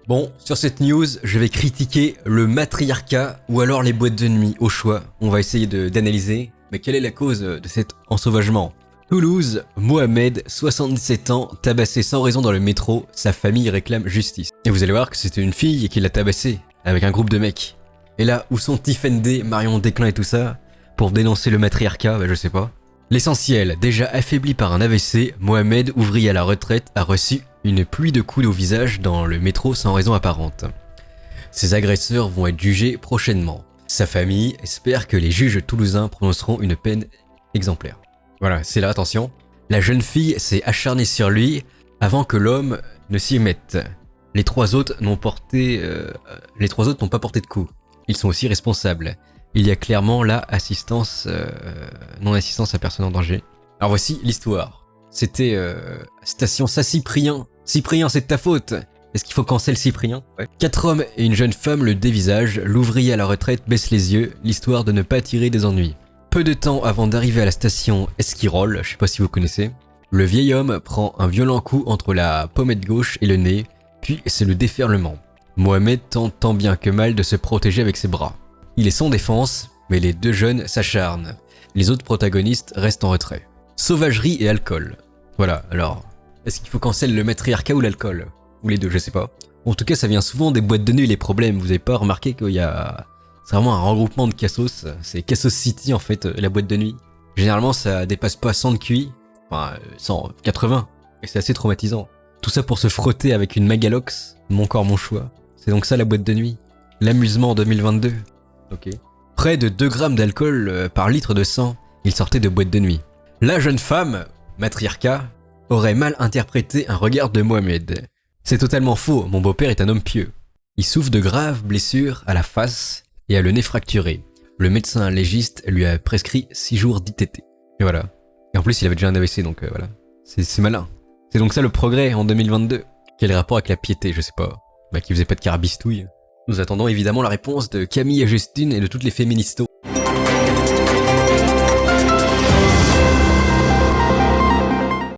Bon, sur cette news, je vais critiquer le matriarcat ou alors les boîtes de nuit, au choix. On va essayer d'analyser, mais quelle est la cause de cet ensauvagement? Toulouse, Mohamed, 77 ans, tabassé sans raison dans le métro, sa famille réclame justice. Et vous allez voir que c'était une fille qui l'a tabassé, avec un groupe de mecs. Et là, où sont Tiffany, Marion Desclin et tout ça, pour dénoncer le matriarcat, je sais pas. L'essentiel, déjà affaibli par un AVC, Mohamed, ouvrier à la retraite, a reçu une pluie de coups au visage dans le métro sans raison apparente. Ses agresseurs vont être jugés prochainement. Sa famille espère que les juges toulousains prononceront une peine exemplaire. Voilà, c'est là, attention. La jeune fille s'est acharnée sur lui avant que l'homme ne s'y mette. Les trois autres n'ont pas porté de coups. Ils sont aussi responsables. Il y a clairement là non-assistance à personne en danger. Alors voici l'histoire. C'était station Saint-Cyprien. Cyprien, c'est de ta faute. Est-ce qu'il faut cancel Cyprien? Ouais. 4 hommes et une jeune femme le dévisagent. L'ouvrier à la retraite baisse les yeux, l'histoire de ne pas tirer des ennuis. Peu de temps avant d'arriver à la station Esquirol, je sais pas si vous connaissez, le vieil homme prend un violent coup entre la pommette gauche et le nez, puis c'est le déferlement. Mohamed tente tant bien que mal de se protéger avec ses bras. Il est sans défense, mais les deux jeunes s'acharnent. Les autres protagonistes restent en retrait. Sauvagerie et alcool. Voilà, alors, est-ce qu'il faut cancel le matriarcat ou l'alcool? Ou les deux, je sais pas. En tout cas, ça vient souvent des boîtes de nuit, les problèmes. Vous avez pas remarqué qu'il y a... C'est vraiment un regroupement de cassos. C'est Cassos City, en fait, la boîte de nuit. Généralement, ça dépasse pas 100 de QI. Enfin, 180. Et c'est assez traumatisant. Tout ça pour se frotter avec une Megalox. Mon corps, mon choix. C'est donc ça la boîte de nuit. L'amusement en 2022. Ok. Près de 2 grammes d'alcool par litre de sang. Il sortait de boîte de nuit. La jeune femme, matriarcat, aurait mal interprété un regard de Mohamed. C'est totalement faux, mon beau-père est un homme pieux. Il souffre de graves blessures à la face et a le nez fracturé. Le médecin légiste lui a prescrit 6 jours d'ITT. Et voilà. Et en plus, il avait déjà un AVC, donc voilà. C'est malin. C'est donc ça le progrès en 2022. Quel rapport avec la piété, je sais pas. Qui faisait pas de carabistouille. Nous attendons évidemment la réponse de Camille et Justine et de toutes les féministos.